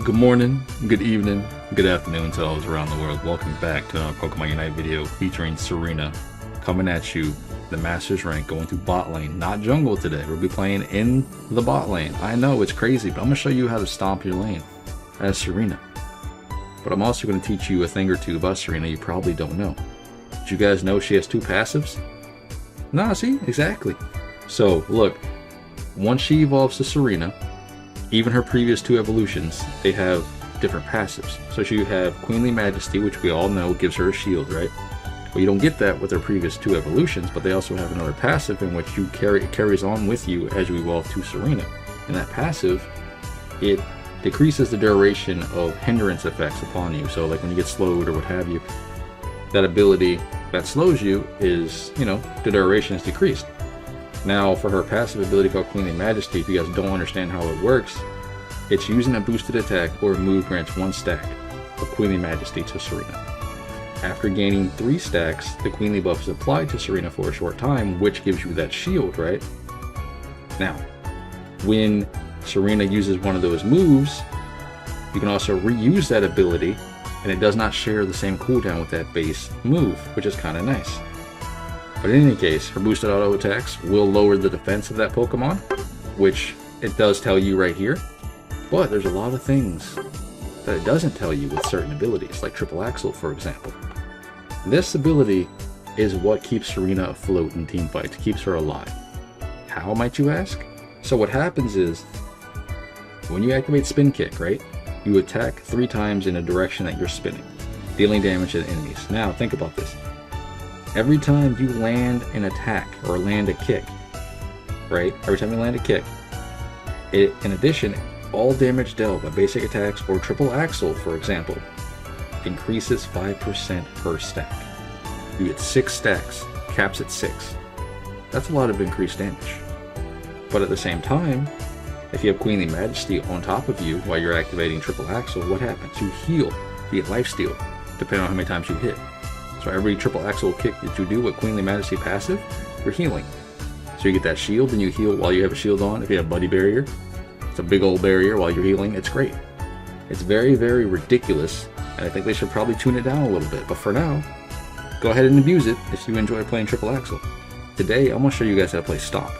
Good morning, good evening, good afternoon to those around the world. Welcome back to another Pokemon Unite video featuring Tsareena, coming at you, the Masters rank, going through bot lane, not jungle today. We'll be playing in the bot lane. I know it's crazy, but I'm going to show you how to stomp your lane as Tsareena. But I'm also going to teach you a thing or two about Tsareena you probably don't know. Did you guys know she has two passives? Nah, see? Exactly. So, look, once she evolves to Tsareena, even her previous two evolutions, they have different passives. So you have Queenly Majesty, which we all know gives her a shield, right? Well, you don't get that with her previous two evolutions, but they also have another passive in which it carries on with you as you evolve to Tsareena. And that passive, it decreases the duration of hindrance effects upon you. So like when you get slowed or what have you, that ability that slows you is, the duration is decreased. Now, for her passive ability called Queenly Majesty, if you guys don't understand how it works, it's using a boosted attack or a move grants 1 stack of Queenly Majesty to Tsareena. After gaining 3 stacks, the Queenly buff is applied to Tsareena for a short time, which gives you that shield, right? Now, when Tsareena uses one of those moves, you can also reuse that ability, and it does not share the same cooldown with that base move, which is kind of nice. But in any case, her boosted auto attacks will lower the defense of that Pokemon, which it does tell you right here. But there's a lot of things that it doesn't tell you with certain abilities, like Triple Axle, for example. This ability is what keeps Tsareena afloat in team fights, keeps her alive. How, might you ask? So what happens is, when you activate Spin Kick, right, you attack 3 times in a direction that you're spinning, dealing damage to the enemies. Now, think about this. Every time you land an attack or land a kick, right? Every time you land a kick, in addition, all damage dealt by basic attacks or Triple Axle, for example, increases 5% per stack. You get 6 stacks, caps at 6. That's a lot of increased damage. But at the same time, if you have Queenly Majesty on top of you while you're activating Triple Axle, what happens? You heal, you get lifesteal, depending on how many times you hit. So every Triple Axle kick that you do with Queenly Majesty passive, you're healing. So you get that shield and you heal while you have a shield on. If you have Buddy Barrier, it's a big old barrier while you're healing. It's great. It's very, very ridiculous, and I think they should probably tune it down a little bit. But for now, go ahead and abuse it if you enjoy playing Triple Axle. Today, I'm going to show you guys how to play Stomp.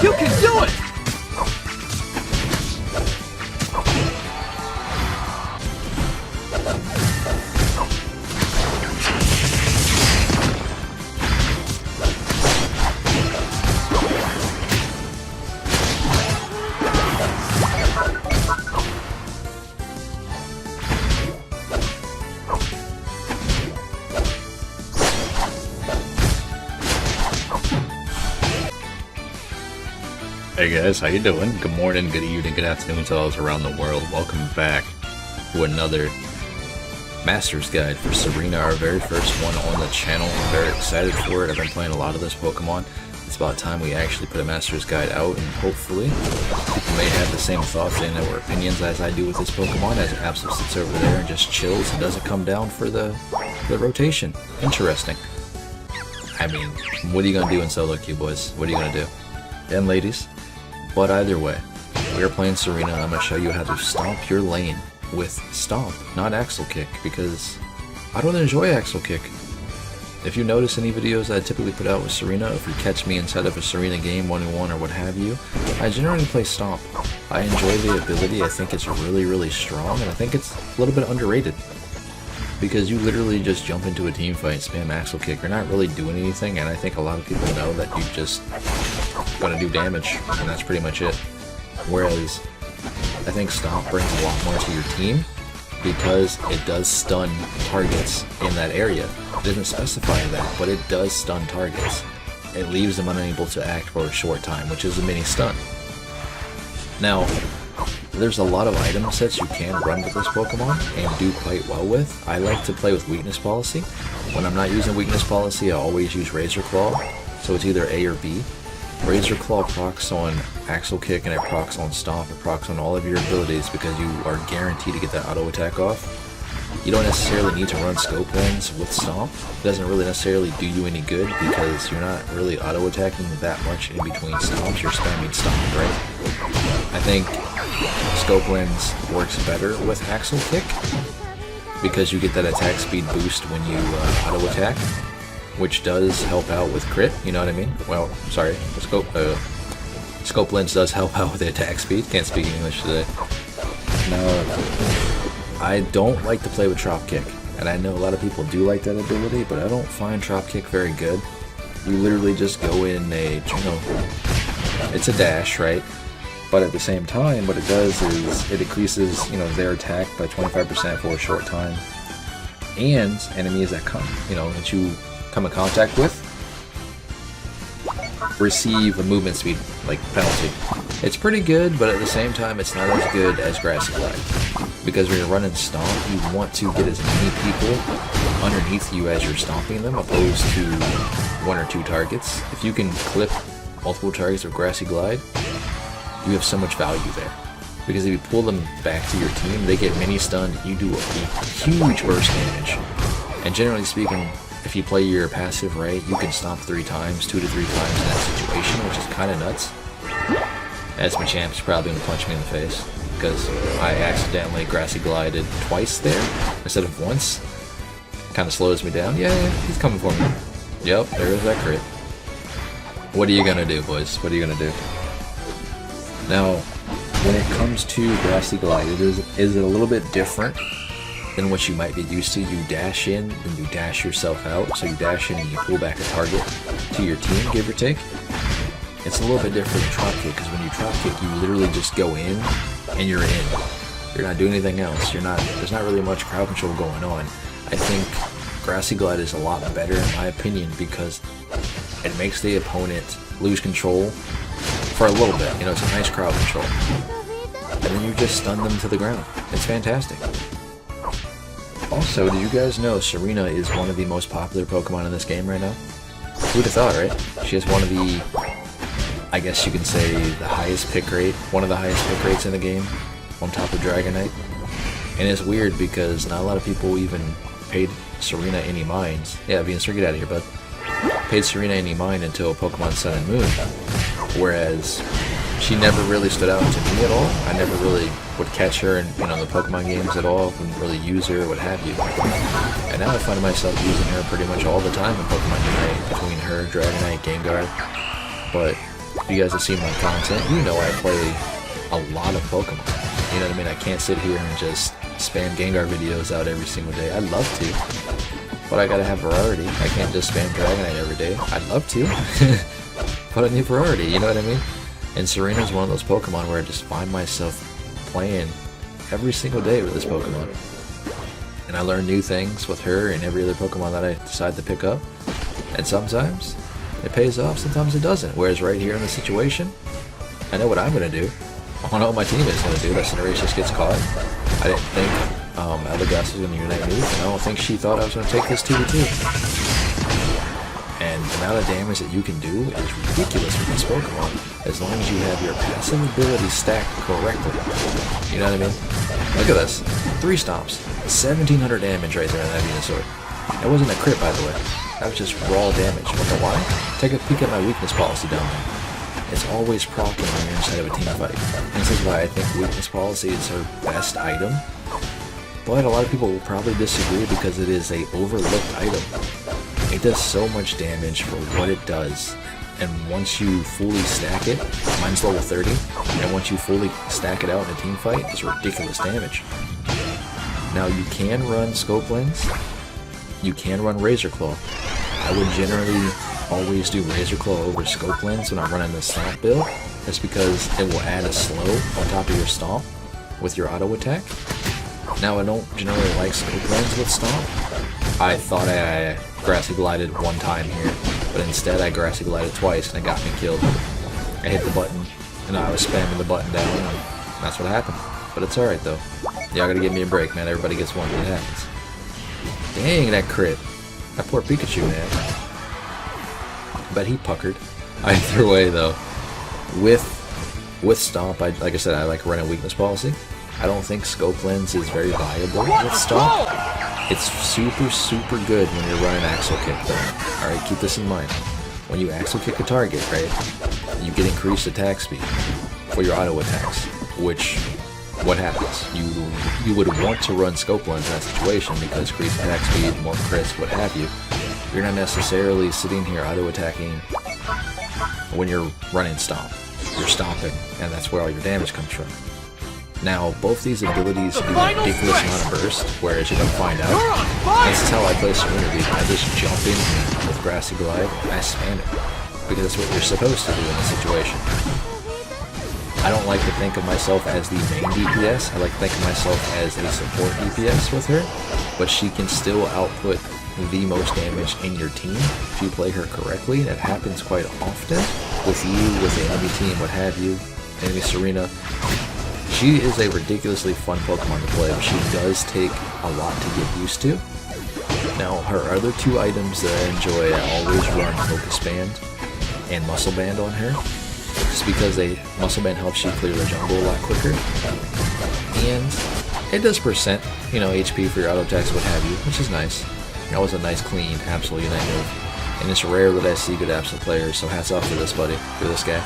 You can do it! Hey guys, how you doing? Good morning, good evening, good afternoon to all those around the world. Welcome back to another Master's Guide for Tsareena, our very first one on the channel. I'm very excited for it. I've been playing a lot of this Pokemon. It's about time we actually put a Master's Guide out, and hopefully people may have the same thoughts and or opinions as I do with this Pokemon, as Absol sits over there and just chills and doesn't come down for the rotation. Interesting. I mean, what are you going to do in solo queue, boys? What are you going to do? And ladies? But either way, we are playing Tsareena, and I'm going to show you how to stomp your lane with Stomp, not Axle Kick, because I don't enjoy Axle Kick. If you notice any videos I typically put out with Tsareena, if you catch me inside of a Tsareena game, 1v1 or what have you, I generally play Stomp. I enjoy the ability, I think it's really, really strong, and I think it's a little bit underrated. because you literally just jump into a team fight and spam Axle Kick. You're not really doing anything, and I think a lot of people know that you just gonna do damage, and that's pretty much it. Whereas I think Stomp brings a lot more to your team because it does stun targets in that area. It doesn't specify that, but it does stun targets. It leaves them unable to act for a short time, which is a mini stun. Now, there's a lot of item sets you can run with this Pokemon and do quite well with. I like to play with Weakness Policy. When I'm not using Weakness Policy, I always use Razor Claw, so it's either A or B. Razor Claw procs on Axle Kick and it procs on Stomp. It procs on all of your abilities because you are guaranteed to get that auto attack off. You don't necessarily need to run Scope Lens with Stomp. It doesn't really necessarily do you any good because you're not really auto attacking that much in between stomps. You're spamming Stomp, right? I think Scope Lens works better with Axle Kick because you get that attack speed boost when you auto attack, which does help out with crit, you know what I mean? Well, sorry, Scope Lens does help out with the attack speed. Can't speak English today. Now, I don't like to play with Trop Kick, and I know a lot of people do like that ability, but I don't find Trop Kick very good. You literally just go in it's a dash, right? But at the same time, what it does is it decreases, their attack by 25% for a short time, and enemies that that you come in contact with receive a movement speed penalty. It's pretty good, but at the same time it's not as good as Grassy Glide, because when you're running Stomp, you want to get as many people underneath you as you're stomping them, opposed to one or two targets. If you can clip multiple targets with Grassy Glide, you have so much value there, because if you pull them back to your team, they get mini stunned, you do a huge burst damage. And generally speaking, if you play your passive right, you can stomp 2 to 3 times in that situation, which is kind of nuts. As my champ's probably going to punch me in the face, because I accidentally Grassy Glided twice there, instead of once. Kind of slows me down. Yeah, he's coming for me. Yep, there's that crit. What are you going to do, boys? What are you going to do? Now, when it comes to Grassy Glide, is it a little bit different than what you might be used to. You dash in, and you dash yourself out. So you dash in and you pull back a target to your team, give or take. It's a little bit different than Trop Kick, because when you Trop Kick, you literally just go in, and you're in. You're not doing anything else. There's not really much crowd control going on. I think Grassy Glide is a lot better, in my opinion, because it makes the opponent lose control for a little bit. It's a nice crowd control. And then you just stun them to the ground. It's fantastic. Also, do you guys know Tsareena is one of the most popular Pokemon in this game right now? Who'd have thought, right? She has one of the, I guess you can say, the highest pick rate, one of the highest pick rates in the game, on top of Dragonite. And it's weird because not a lot of people even paid Tsareena any mind. Yeah, Venusaur, get out of here, bud. Paid Tsareena any mind until Pokemon Sun and Moon. Whereas she never really stood out to me at all. I never really would catch her in the Pokemon games at all, wouldn't really use her, what have you. And now I find myself using her pretty much all the time in Pokemon Unite, between her, Dragonite, Gengar. But if you guys have seen my content, you know I play a lot of Pokemon. You know what I mean? I can't sit here and just spam Gengar videos out every single day. I'd love to, but I gotta have variety. I can't just spam Dragonite every day. I'd love to, but I need variety, you know what I mean? And Tsareena's one of those Pokemon where I just find myself playing every single day with this Pokemon. And I learn new things with her and every other Pokemon that I decide to pick up. And sometimes it pays off, sometimes it doesn't. Whereas right here in this situation, I know what I'm going to do. I know what my team is going to do. That Cinderace gets caught. I didn't think Eldegoss was going to unite me, and I don't think she thought I was going to take this 2-2. And the amount of damage that you can do is ridiculous with this Pokemon, as long as you have your passive ability stacked correctly. You know what I mean? Look at this. 3 stomps. 1700 damage right there on that Venusaur. That wasn't a crit, by the way. That was just raw damage. Wonder why? Take a peek at my weakness policy down there. It's always proccing when you're inside of a team fight. And this is why I think weakness policy is her best item. But a lot of people will probably disagree because it is a overlooked item. It does so much damage for what it does, and once you fully stack it, mine's level 30, and once you fully stack it out in a team fight, it's ridiculous damage. Now you can run Scope Lens, you can run Razor Claw. I would generally always do Razor Claw over Scope Lens when I'm running the Stomp build. That's because it will add a slow on top of your Stomp with your auto attack. Now I don't generally like Scope Lens with Stomp. I thought I Grassy Glided one time here, but instead I Grassy Glided twice and it got me killed. I hit the button and I was spamming the button down and that's what happened. But it's alright though. Y'all gotta give me a break, man. Everybody gets one when it happens. Dang, that crit. That poor Pikachu, man. I bet he puckered. Either way though, with Stomp, like I said, I like running weakness policy. I don't think Scope Lens is very viable with Stomp. It's super good when you're running Axle Kick though. Alright, keep this in mind. When you Axle Kick a target, right, you get increased attack speed for your auto attacks, which, what happens? You would want to run Scope Lens in that situation because increased attack speed, more crits, what have you. You're not necessarily sitting here auto attacking when you're running Stomp. You're stomping, and that's where all your damage comes from. Now, both these abilities do a ridiculous amount of burst, whereas you're gonna find out. This is how I play Tsareena, dude. I just jump in with Grassy Glide, and I spam it. Because that's what you're supposed to do in this situation. I don't like to think of myself as the main DPS, I like to think of myself as a support DPS with her, but she can still output the most damage in your team if you play her correctly. That happens quite often with you, with the enemy team, what have you, enemy Tsareena. She is a ridiculously fun Pokemon to play, but she does take a lot to get used to. Now, her other two items that I enjoy, I always run Focus Band and Muscle Band on her, just because Muscle Band helps you clear the jungle a lot quicker, and it does percent, you know, HP for your auto attacks, what have you, which is nice. That was a nice, clean Absol Unite move, and it's rare that I see good Absol players, so hats off to this buddy, for this guy.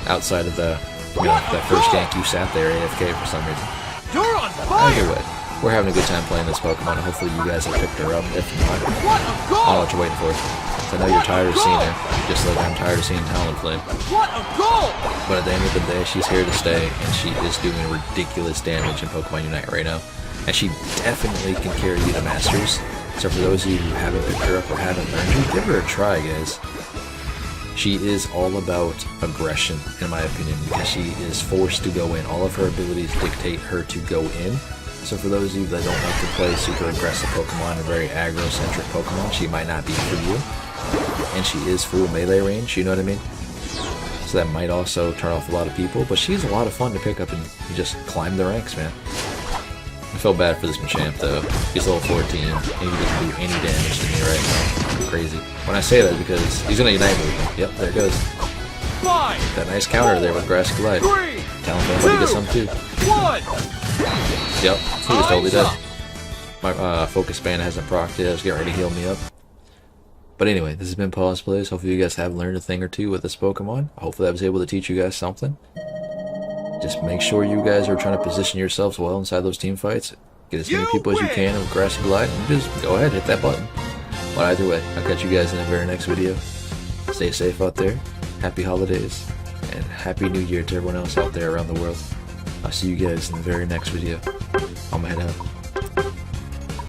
Outside of the, you know, that first gank you sat there AFK for some reason. Either way, we're having a good time playing this Pokemon, and hopefully you guys have picked her up. If not, I don't know what you're waiting for. I know you're tired of seeing her, just like I'm tired of seeing Talonflame. But at the end of the day, she's here to stay, and she is doing ridiculous damage in Pokemon Unite right now. And she definitely can carry you to Masters. So for those of you who haven't picked her up or haven't learned her, give her a try, guys. She is all about aggression, in my opinion, because she is forced to go in. All of her abilities dictate her to go in. So for those of you that don't like to play super aggressive Pokemon, a very aggro-centric Pokemon, she might not be for you. And she is full melee range, you know what I mean? So that might also turn off a lot of people, but she's a lot of fun to pick up and you just climb the ranks, man. I feel bad for this Machamp though. He's level 14 and he doesn't do any damage to me right now. Crazy. When I say that, because he's gonna Unite move. Yep, there it goes. That nice counter there with Grassy Glide. Talonflame might get some too. Yep, he was totally dead. My Focus Band hasn't procced yet. I was getting ready to heal me up. But anyway, this has been Pawse Plays. Hopefully you guys have learned a thing or two with this Pokemon. Hopefully I was able to teach you guys something. Just make sure you guys are trying to position yourselves well inside those team fights. Get as many people as you can with Grassy Glide, and just go ahead, hit that button. But either way, I'll catch you guys in the very next video. Stay safe out there. Happy holidays. And Happy New Year to everyone else out there around the world. I'll see you guys in the very next video. I'm head out.